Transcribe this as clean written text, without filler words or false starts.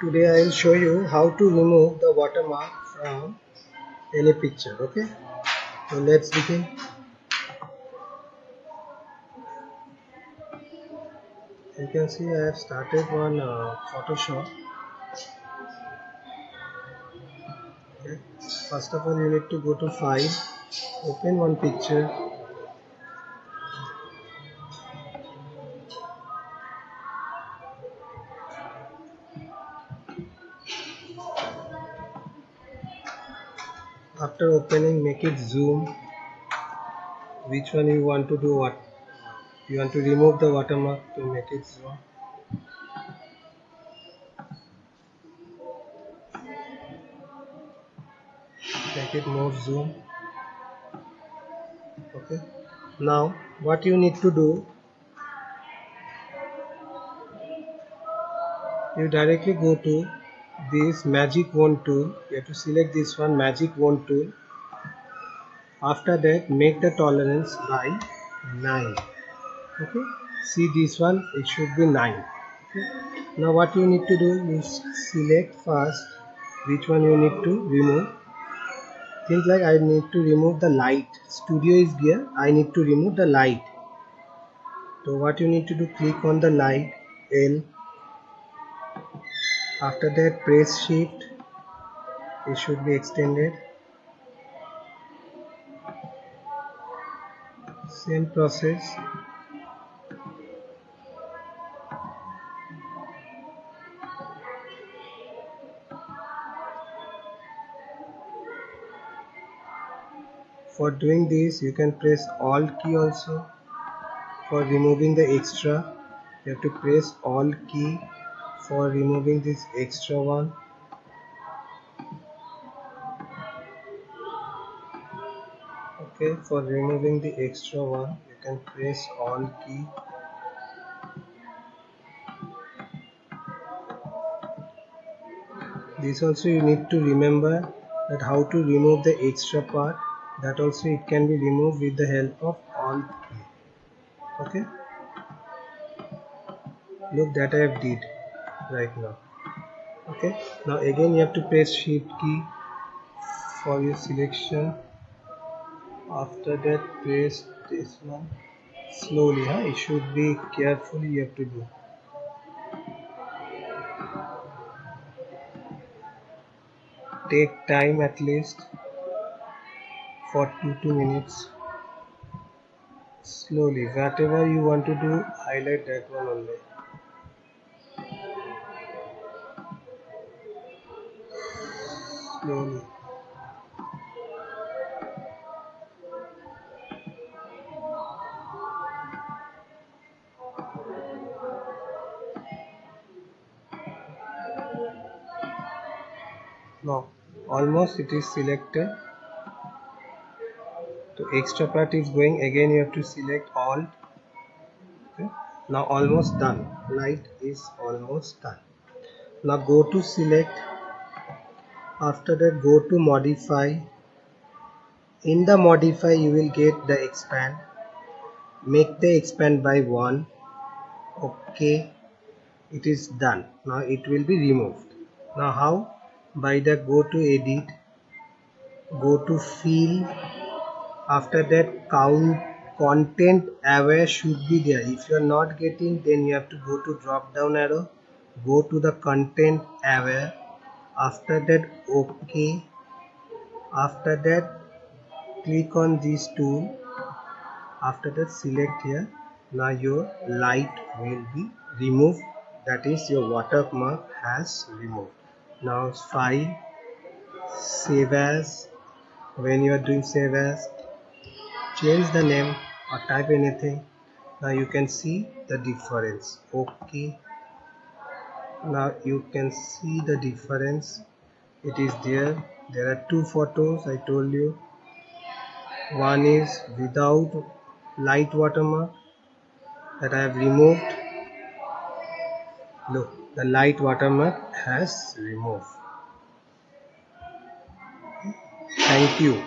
Today I will show you how to remove the watermark from any picture. Okay, so let's begin. You can see I have started one Photoshop. Okay. First of all, you need to go to File, open one picture. After opening, make it zoom. Which one you want to do? What you want to remove the watermark to make it zoom. Make it more zoom. Okay. Now what you need to do, you directly go to this magic wand tool. You have to select this one, magic wand tool. After that, make the tolerance by 9. Okay, see this one, it should be 9. Okay. Now what you need to do, you select first which one you need to remove. Things like I need to remove the light. Studio is here, I need to remove the light. So what you need to do, click on the light, L. After that, press shift. It should be extended. Same process. For doing this, you can press Alt key also. For removing the extra, you have to press Alt key for removing this extra one. Okay, for removing the extra one, you can press Alt key. This also you need to remember that how to remove the extra part. That also it can be removed with the help of Alt key. Okay, look that I have did right now. Okay, now again you have to press Shift key for your selection. After that, press this one slowly. It should be carefully you have to do. Take time at least for 2 minutes. Slowly, whatever you want to do, highlight that one only. Slowly. Now, almost it is selected. The extra part is going. Again, you have to select Alt. Okay. Now, almost done. Light is almost done. Now, go to select. After that, go to modify. In the modify, you will get the expand. Make the expand by 1. Okay, it is done. Now it will be removed. Now how? By the go to edit, go to fill. After that, count content aware should be there. If you are not getting, then you have to go to drop down arrow, go to the content aware. After that, okay. After that, click on this tool. After that, select here. Now your light will be removed, that is your watermark has removed. Now file, save as. When you are doing save as, change the name or type anything. Now you can see the difference. Okay, now you can see the difference. It is there are 2 photos. I told you, one is without light watermark that I have removed. Look, the light watermark has removed. Thank you.